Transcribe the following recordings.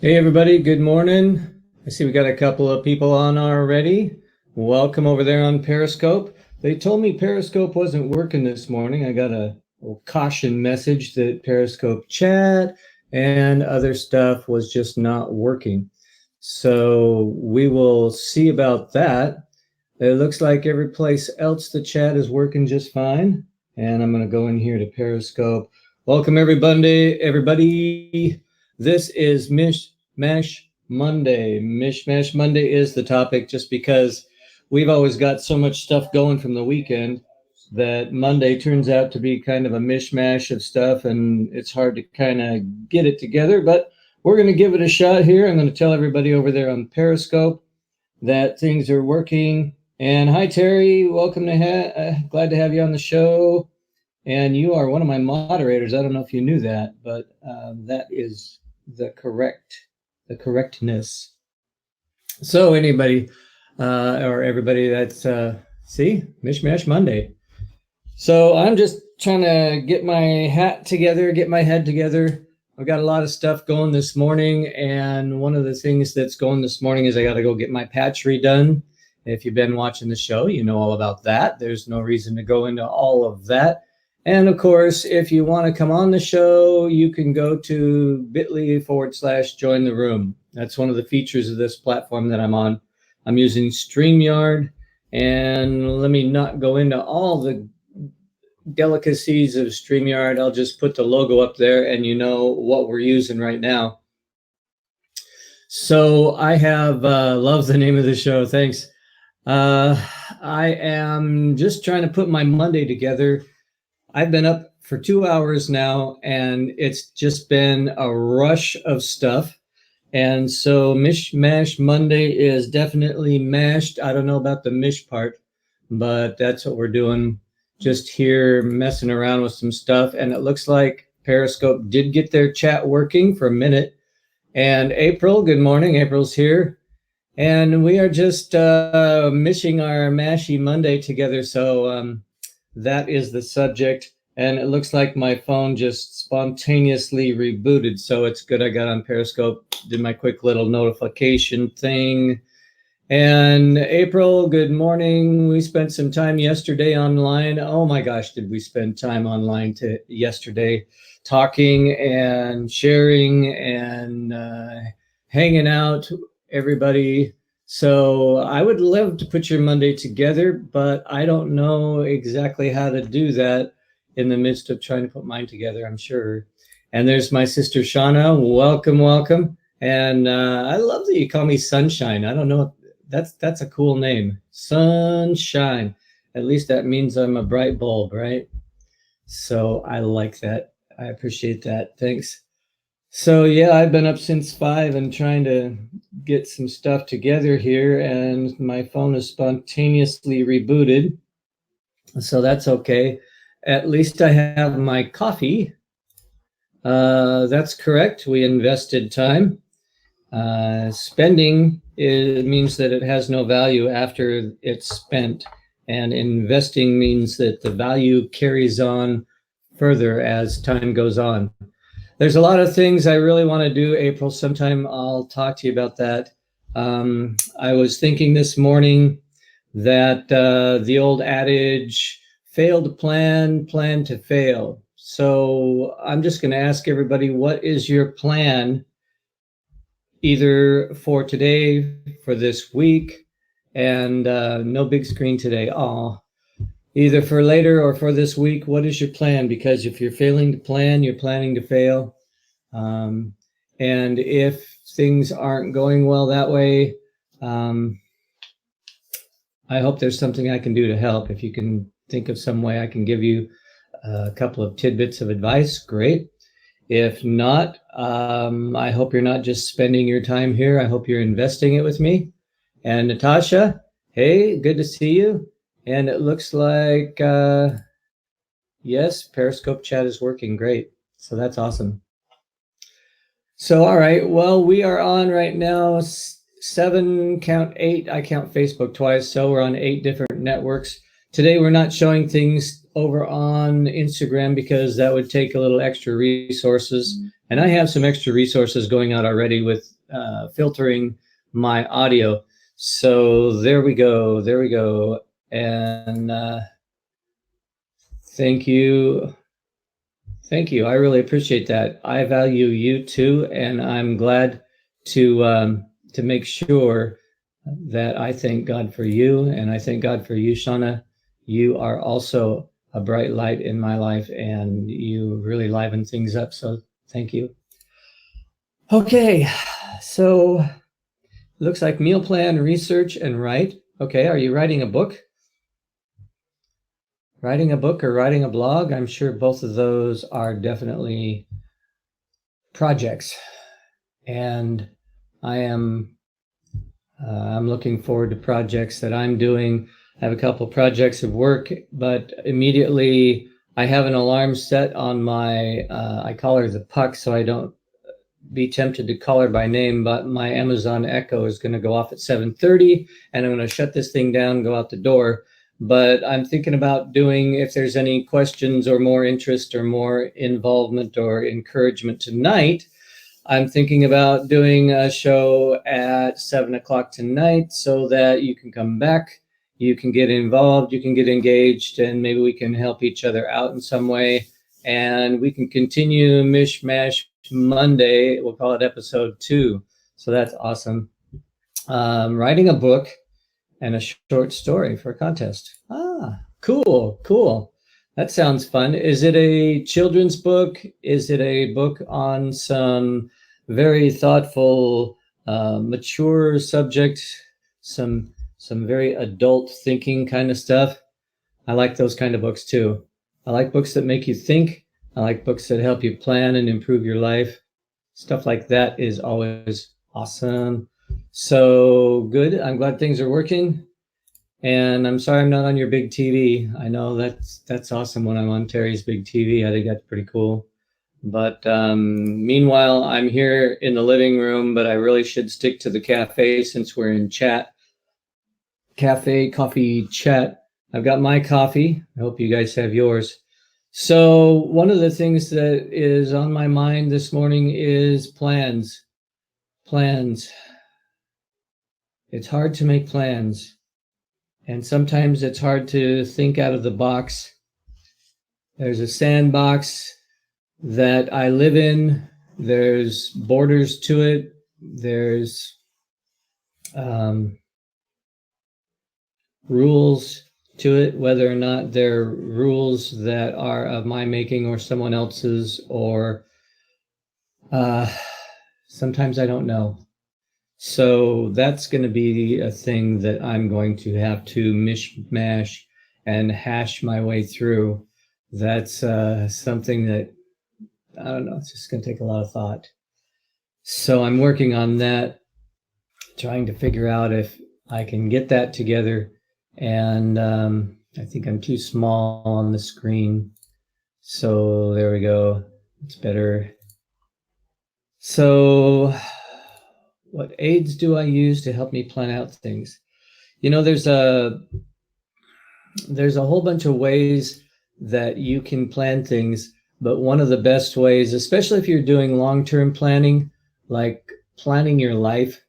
Hey everybody, good morning. I see we got a couple of people on already. Welcome over there on Periscope. They told me Periscope wasn't working this morning. I got a little caution message that Periscope chat and other stuff was just not working. So we will see about that. It looks like every place else the chat is working just fine. And I'm going to go in here to Periscope. Welcome everybody. This is Mishmash Monday. Mishmash Monday is the topic just because we've always got so much stuff going from the weekend that Monday turns out to be kind of a mishmash of stuff and it's hard to kind of get it together, but we're going to give it a shot here. I'm going to tell everybody over there on Periscope that things are working. And hi, Terry. Welcome to glad to have you on the show. And you are one of my moderators. I don't know if you knew that, but that is the correctness. So anybody or everybody that's see, Mishmash Monday. So I'm just trying to get my head together. I've got a lot of stuff going this morning, and one of the things that's going this morning is I got to go get my patch redone. If you've been watching the show, you know all about that. There's no reason to go into all of that. And of course, if you want to come on the show, you can go to bit.ly/join the room. That's one of the features of this platform that I'm on. I'm using StreamYard, and let me not go into all the delicacies of StreamYard. I'll just put the logo up there and you know what we're using right now. So I have, love the name of the show, thanks. I am just trying to put my Monday together. I've been up for 2 hours now, and it's just been a rush of stuff. And so Mishmash Monday is definitely mashed. I don't know about the mish part, but that's what we're doing. Just here messing around with some stuff. And it looks like Periscope did get their chat working for a minute. And April, good morning. April's here. And we are just mishing our Mashy Monday together. So that is the subject. And it looks like my phone just spontaneously rebooted. So it's good I got on Periscope, did my quick little notification thing. And April, good morning. We spent some time yesterday online. Oh my gosh, did we spend time online yesterday talking and sharing and hanging out, everybody. So I would love to put your Monday together, but I don't know exactly how to do that in the midst of trying to put mine together, I'm sure. And there's my sister Shauna. Welcome. And I love that you call me Sunshine. I don't know. That's a cool name. Sunshine. At least that means I'm a bright bulb, right? So I like that. I appreciate that. Thanks. So yeah, I've been up since 5 and trying to get some stuff together here, and my phone is spontaneously rebooted. So that's okay. At least I have my coffee. That's correct. We invested time. Spending means that it has no value after it's spent, and investing means that the value carries on further as time goes on. There's a lot of things I really want to do, April. Sometime I'll talk to you about that. I was thinking this morning that the old adage, fail to plan to fail. So I'm just going to ask everybody, what is your plan either for today, for this week, and no big screen today. Either for later or for this week, what is your plan? Because if you're failing to plan, you're planning to fail. And if things aren't going well that way, I hope there's something I can do to help. If you can think of some way I can give you a couple of tidbits of advice, great. If not, I hope you're not just spending your time here. I hope you're investing it with me. And Natasha, hey, good to see you. And it looks like, yes, Periscope chat is working great. So that's awesome. So, all right, well, we are on right now 7, count 8. I count Facebook twice, so we're on 8 different networks. Today, we're not showing things over on Instagram because that would take a little extra resources. And I have some extra resources going out already with filtering my audio. So there we go. There we go. And thank you. Thank you. I really appreciate that. I value you too, and I'm glad to make sure that I thank God for you, and I thank God for you, Shauna. You are also a bright light in my life, and you really liven things up. So thank you. Okay, so looks like meal plan, research, and write. Okay, are you writing a book? Writing a book or writing a blog? I'm sure both of those are definitely projects, and I'm looking forward to projects that I'm doing. I have a couple projects of work, but immediately I have an alarm set on my, I call her the Puck, so I don't be tempted to call her by name, but my Amazon Echo is going to go off at 7:30, and I'm going to shut this thing down, go out the door. But I'm thinking about doing, if there's any questions or more interest or more involvement or encouragement tonight, I'm thinking about doing a show at 7 o'clock tonight so that you can come back, you can get involved, you can get engaged, and maybe we can help each other out in some way. And we can continue Mish Mash Monday. We'll call it episode 2. So that's awesome. Writing a book and a short story for a contest. Cool, cool. That sounds fun. Is it a children's book? Is it a book on some very thoughtful, mature subject, some very adult thinking kind of stuff? I like those kind of books too. I like books that make you think. I like books that help you plan and improve your life. Stuff like that is always awesome. So good. I'm glad things are working. And I'm sorry I'm not on your big TV. I know that's awesome when I'm on Terry's big TV. I think that's pretty cool. But meanwhile, I'm here in the living room, but I really should stick to the cafe since we're in chat. Cafe, coffee, chat. I've got my coffee. I hope you guys have yours. So one of the things that is on my mind this morning is plans. Plans. It's hard to make plans. And sometimes it's hard to think out of the box. There's a sandbox that I live in. There's borders to it. There's rules to it, whether or not they're rules that are of my making or someone else's, or sometimes I don't know. So that's going to be a thing that I'm going to have to mishmash and hash my way through. That's something that, I don't know, it's just going to take a lot of thought. So I'm working on that, trying to figure out if I can get that together. And I think I'm too small on the screen. So there we go. It's better. So what aids do I use to help me plan out things? You know, there's a whole bunch of ways that you can plan things, but one of the best ways, especially if you're doing long-term planning, like planning your life,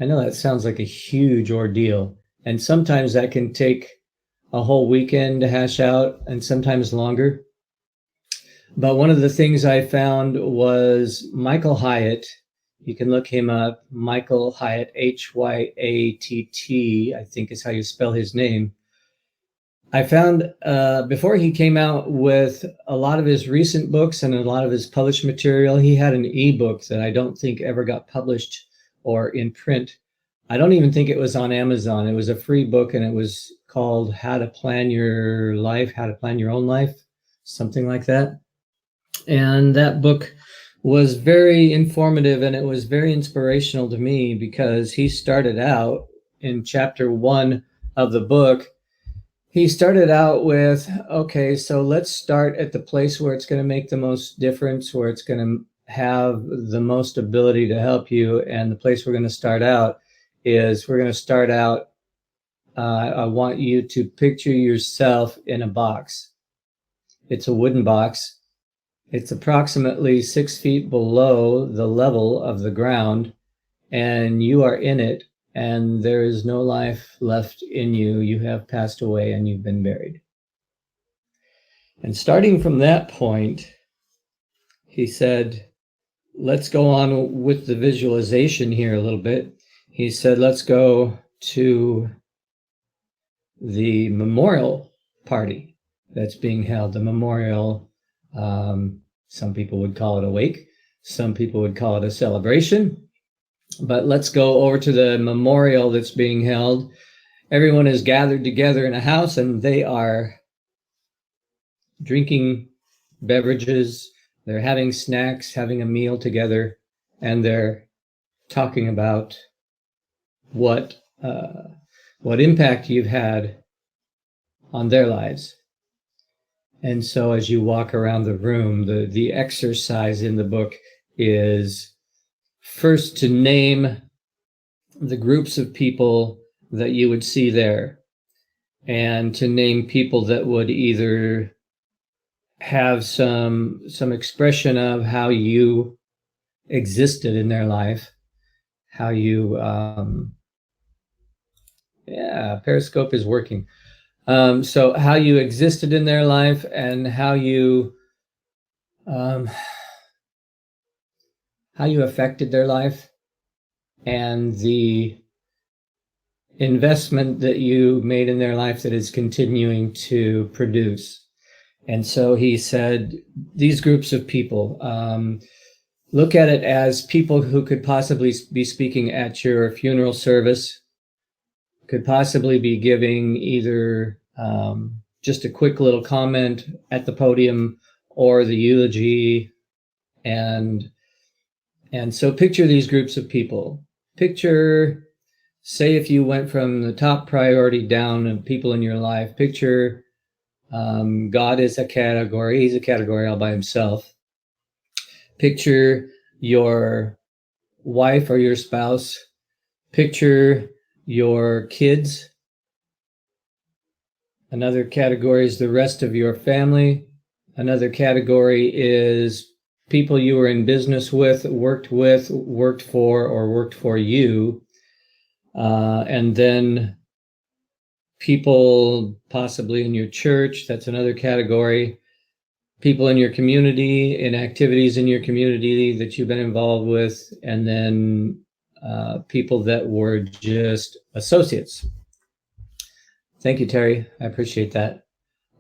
I know that sounds like a huge ordeal, and sometimes that can take a whole weekend to hash out, and sometimes longer. But one of the things I found was Michael Hyatt. You can look him up, Michael Hyatt, Hyatt, I think is how you spell his name. I found before he came out with a lot of his recent books and a lot of his published material, he had an ebook that I don't think ever got published or in print. I don't even think it was on Amazon. It was a free book, and it was called How to Plan Your Life, How to Plan Your Own Life, something like that. And that book was very informative, and it was very inspirational to me because he started out in chapter 1 of the book. He started out with, okay, so let's start at the place where it's going to make the most difference, where it's going to have the most ability to help you. And the place we're going to start out is I want you to picture yourself in a box. It's a wooden box. It's approximately 6 feet below the level of the ground, and you are in it, and there is no life left in you. You have passed away and you've been buried. And starting from that point, he said, let's go on with the visualization here a little bit. He said, let's go to the memorial party that's being held. The memorial, some people would call it a wake, some people would call it a celebration. But let's go over to the memorial that's being held. Everyone is gathered together in a house, and they are drinking beverages. They're having snacks, having a meal together, and they're talking about what impact you've had on their lives. And so as you walk around the room, the exercise in the book is first to name the groups of people that you would see there, and to name people that would either have some expression of how you existed in their life, how you Periscope is working. So how you existed in their life, and how you affected their life, and the investment that you made in their life that is continuing to produce. And so he said, these groups of people, look at it as people who could possibly be speaking at your funeral service, could possibly be giving either just a quick little comment at the podium or the eulogy. And so picture these groups of people. Picture, say if you went from the top priority down of people in your life, picture God is a category. He's a category all by himself. Picture your wife or your spouse. Picture your kids. Another category is the rest of your family. Another category is people you were in business with, worked for, or worked for you. And then people possibly in your church, that's another category. People in your community, in activities in your community that you've been involved with, and then people that were just associates. Thank you, Terry. I appreciate that.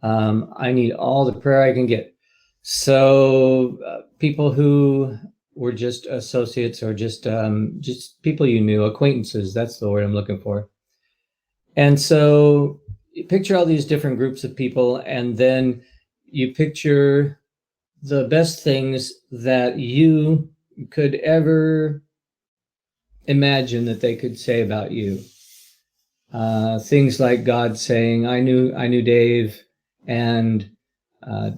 I need all the prayer I can get. So people who were just associates, or just people you knew, acquaintances, that's the word I'm looking for. And so you picture all these different groups of people, and then you picture the best things that you could ever imagine that they could say about you. Things like God saying, I knew Dave, and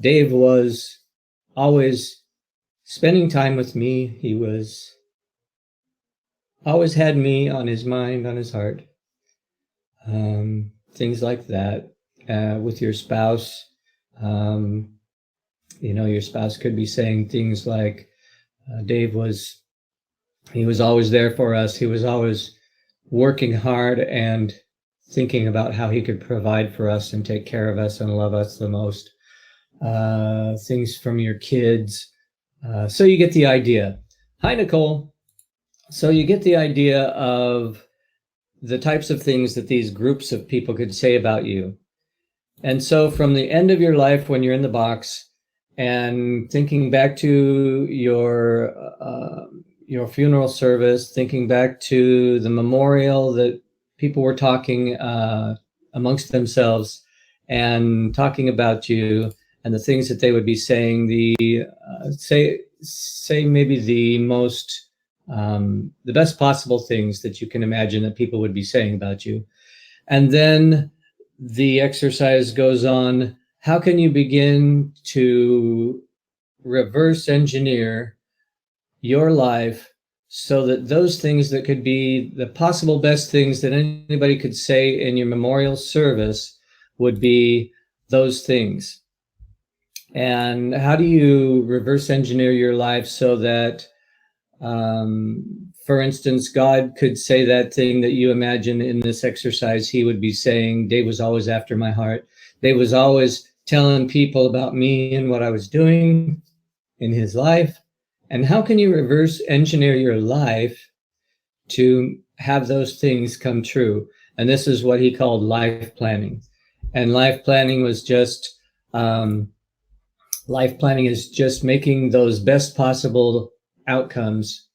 Dave was always spending time with me. He was always had me on his mind, on his heart. Things like that. With your spouse, your spouse could be saying things like, Dave was always there for us. He was always working hard and thinking about how he could provide for us and take care of us and love us the most. Things from your kids. So you get the idea. Hi, Nicole. So you get the idea of the types of things that these groups of people could say about you. And so from the end of your life, when you're in the box, and thinking back to your funeral service, thinking back to the memorial that people were talking amongst themselves and talking about you, and the things that they would be saying, say maybe the most the best possible things that you can imagine that people would be saying about you. And then the exercise goes on. How can you begin to reverse engineer your life so that those things that could be the possible best things that anybody could say in your memorial service would be those things? And how do you reverse engineer your life so that, for instance, God could say that thing that you imagine in this exercise, he would be saying, Dave was always after my heart. Dave was always telling people about me and what I was doing in his life. And how can you reverse engineer your life to have those things come true? And this is what he called life planning. And um, life planning is just making those best possible outcomes,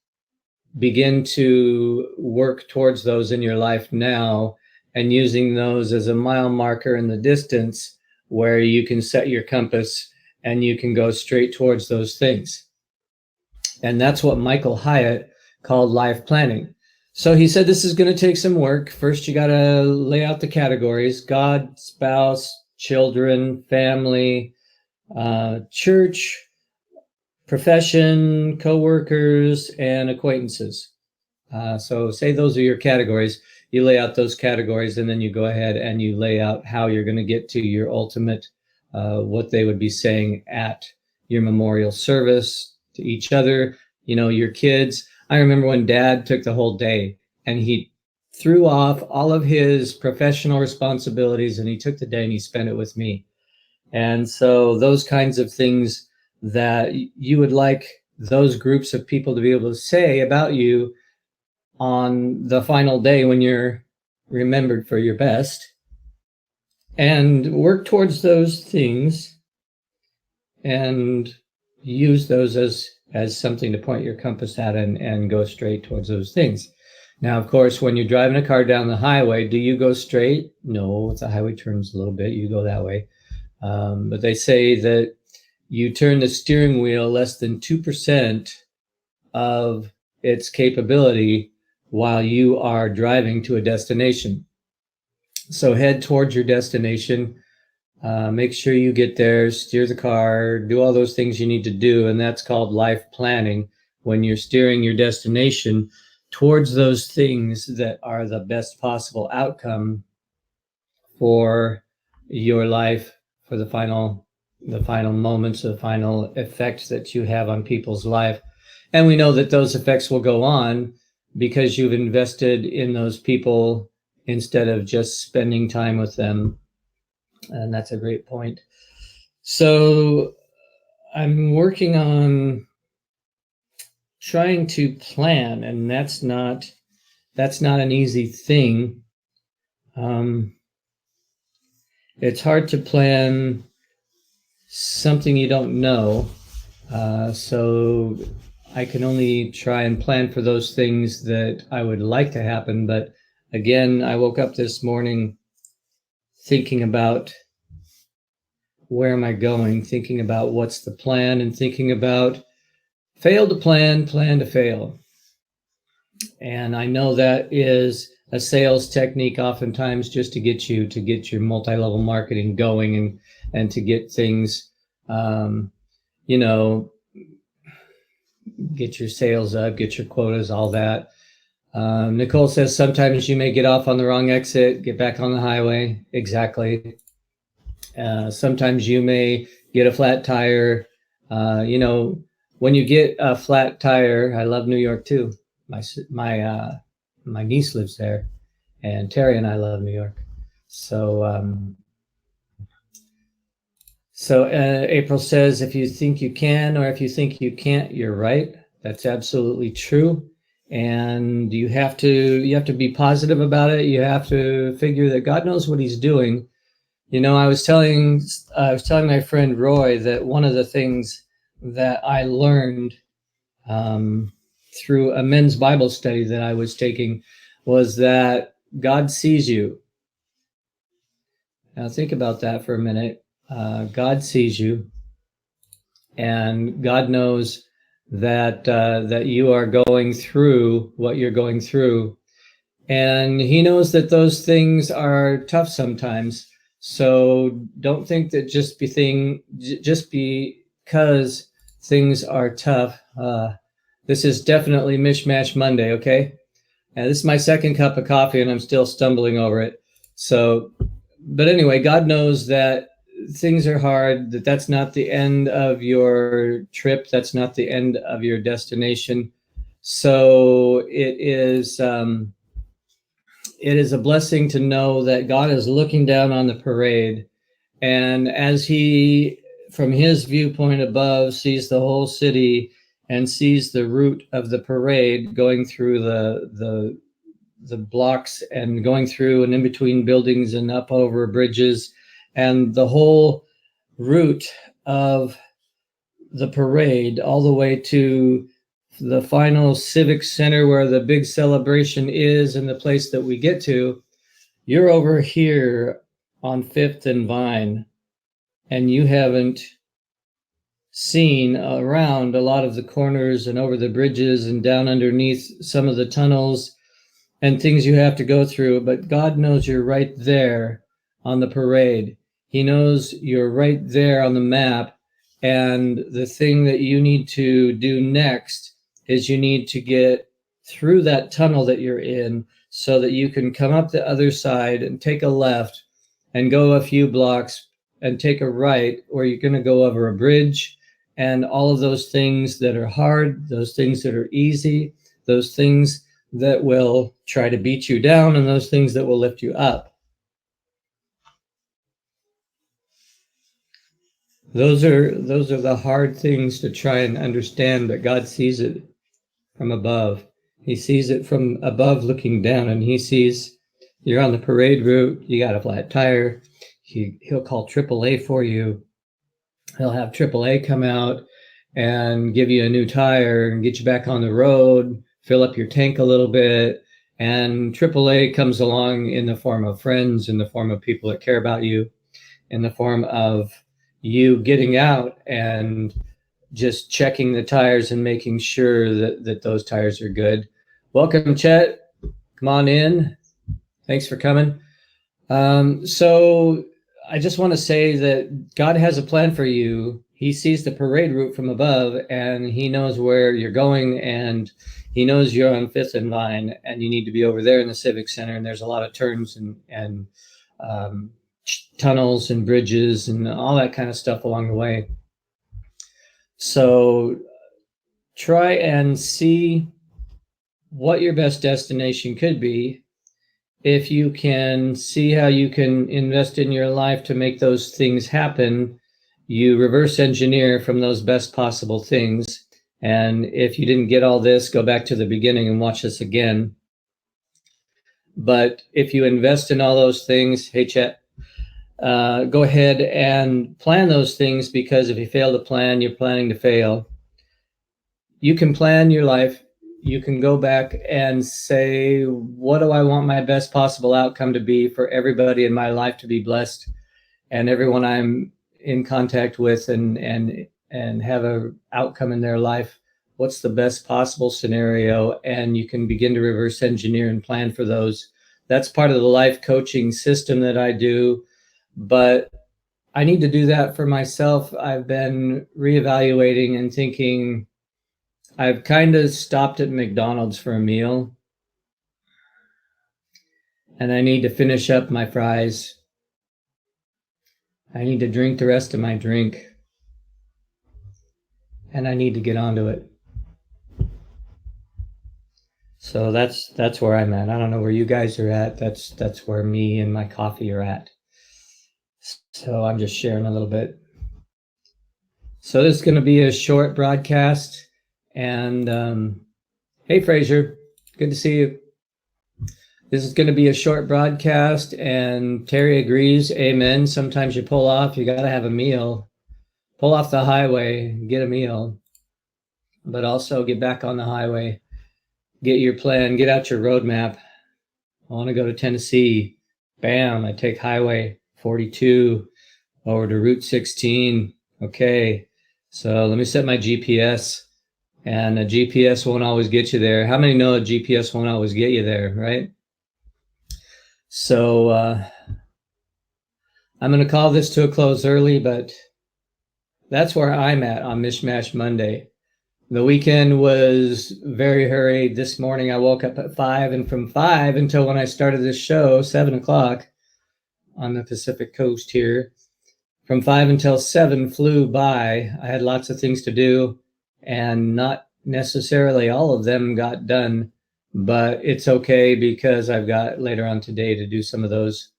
begin to work towards those in your life now, and using those as a mile marker in the distance where you can set your compass and you can go straight towards those things. And that's what Michael Hyatt called life planning. So he said this is going to take some work. First, you got to lay out the categories: God, spouse, children, family, church, profession, coworkers, and acquaintances. So say those are your categories. You lay out those categories, and then you go ahead and you lay out how you're going to get to your ultimate, what they would be saying at your memorial service to each other, your kids. I remember when Dad took the whole day and he threw off all of his professional responsibilities and he took the day and he spent it with me. And so those kinds of things that you would like those groups of people to be able to say about you on the final day when you're remembered for your best, and work towards those things and use those as something to point your compass at and go straight towards those things. Now, of course, when you're driving a car down the highway, do you go straight? No, the highway turns a little bit, you go that way. But they say that you turn the steering wheel less than 2% of its capability while you are driving to a destination. So head towards your destination, make sure you get there, steer the car, do all those things you need to do. And that's called life planning, when you're steering your destination towards those things that are the best possible outcome for your life, for the final moments, the final effects that you have on people's life. And we know that those effects will go on because you've invested in those people instead of just spending time with them. And that's a great point. So I'm working on trying to plan, and that's not an easy thing. It's hard to plan something you don't know. So I can only try and plan for those things that I would like to happen. But again, I woke up this morning thinking about where am I going, thinking about what's the plan, and thinking about fail to plan, plan to fail. And I know that is a sales technique oftentimes, just to get your multi-level marketing going and to get things, get your sales up, get your quotas, all that. Nicole says sometimes you may get off on the wrong exit, get back on the highway. Exactly. Sometimes you may get a flat tire. When you get a flat tire, I love New York too. My niece lives there, and Terry and I love New York. So April says, if you think you can or if you think you can't, you're right. That's absolutely true. And you have to be positive about it. You have to figure that God knows what he's doing. I was telling my friend Roy that one of the things that I learned through a men's Bible study that I was taking was that God sees you. Now think about that for a minute. God sees you, and God knows that you are going through what you're going through, and he knows that those things are tough sometimes. So don't think that just because things are tough. This is definitely Mishmash Monday, okay? And this is my second cup of coffee and I'm still stumbling over it. So, but anyway, God knows that things are hard, that's not the end of your trip. That's not the end of your destination. So it is a blessing to know that God is looking down on the parade. And as he, from his viewpoint above, sees the whole city and sees the route of the parade going through the blocks and going through and in between buildings and up over bridges, and the whole route of the parade all the way to the final civic center where the big celebration is and the place that we get to. You're over here on 5th and Vine, and you haven't seen around a lot of the corners and over the bridges and down underneath some of the tunnels and things you have to go through. But God knows you're right there on the parade. He knows you're right there on the map. And the thing that you need to do next is you need to get through that tunnel that you're in so that you can come up the other side and take a left and go a few blocks and take a right, where you're going to go over a bridge, and all of those things that are hard, those things that are easy, those things that will try to beat you down, and those things that will lift you up. Those are the hard things to try and understand, but God sees it from above. He sees it from above looking down, and he sees you're on the parade route, you got a flat tire. He'll call AAA for you. He'll have AAA come out and give you a new tire and get you back on the road, fill up your tank a little bit. And AAA comes along in the form of friends, in the form of people that care about you, in the form of you getting out and just checking the tires and making sure that those tires are good. Welcome, Chet. Come on in. Thanks for coming. So I just want to say that God has a plan for you. He sees the parade route from above, and he knows where you're going, and he knows you're on 5th and Vine, and you need to be over there in the Civic Center, and there's a lot of turns and tunnels and bridges and all that kind of stuff along the way. So try and see what your best destination could be. If you can see how you can invest in your life to make those things happen, you reverse engineer from those best possible things. And if you didn't get all this, go back to the beginning and watch this again. But if you invest in all those things, hey, Chet, go ahead and plan those things, because if you fail to plan, you're planning to fail. You can plan your life. You can go back and say, what do I want my best possible outcome to be for everybody in my life to be blessed, and everyone I'm in contact with and have an outcome in their life? What's the best possible scenario? And you can begin to reverse engineer and plan for those. That's part of the life coaching system that I do, but I need to do that for myself. I've been reevaluating and thinking, I've kind of stopped at McDonald's for a meal, and I need to finish up my fries. I need to drink the rest of my drink, and I need to get onto it. So that's where I'm at. I don't know where you guys are at. That's where me and my coffee are at. So I'm just sharing a little bit. So this is going to be a short broadcast. And hey, Fraser, good to see you. This is going to be a short broadcast, and Terry agrees. Amen. Sometimes you pull off. You got to have a meal. Pull off the highway, get a meal, but also get back on the highway. Get your plan. Get out your roadmap. I want to go to Tennessee. Bam! I take Highway 42 over to Route 16. Okay, so let me set my GPS. And a GPS won't always get you there. How many know a GPS won't always get you there, right? So I'm going to call this to a close early, but that's where I'm at on Mishmash Monday. The weekend was very hurried. This morning I woke up at 5, and from 5 until when I started this show, 7 o'clock on the Pacific Coast here, from 5 until 7 flew by. I had lots of things to do, and not necessarily all of them got done, but it's okay because I've got later on today to do some of those.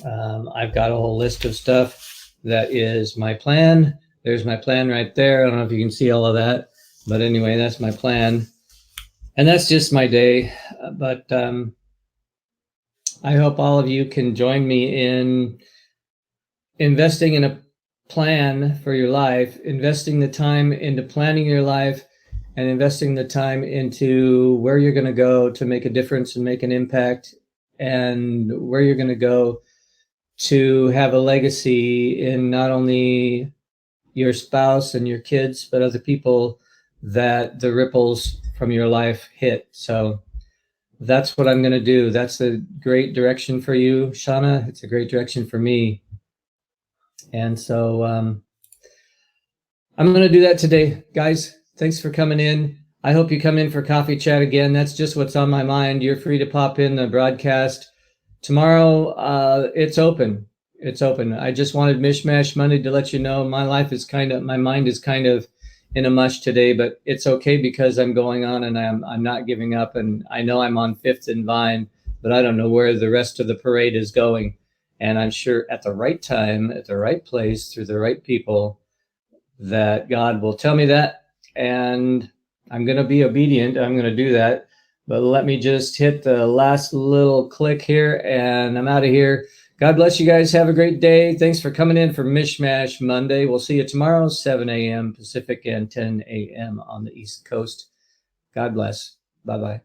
I've got a whole list of stuff that is my plan. There's my plan right there. I don't know if you can see all of that, but anyway, that's my plan. And that's just my day. But I hope all of you can join me in investing in a plan for your life, investing the time into planning your life, and investing the time into where you're going to go to make a difference and make an impact, and where you're going to go to have a legacy in not only your spouse and your kids, but other people that the ripples from your life hit. So that's what I'm going to do. That's a great direction for you, Shauna. It's a great direction for me. And so I'm going to do that today. Guys, thanks for coming in. I hope you come in for coffee chat again. That's just what's on my mind. You're free to pop in the broadcast. Tomorrow, it's open. It's open. I just wanted Mishmash Monday to let you know my mind is kind of in a mush today, but it's okay because I'm going on and I'm not giving up. And I know I'm on 5th and Vine, but I don't know where the rest of the parade is going. And I'm sure at the right time, at the right place, through the right people, that God will tell me that. And I'm going to be obedient. I'm going to do that. But let me just hit the last little click here and I'm out of here. God bless you guys. Have a great day. Thanks for coming in for Mishmash Monday. We'll see you tomorrow, 7 a.m. Pacific and 10 a.m. on the East Coast. God bless. Bye-bye.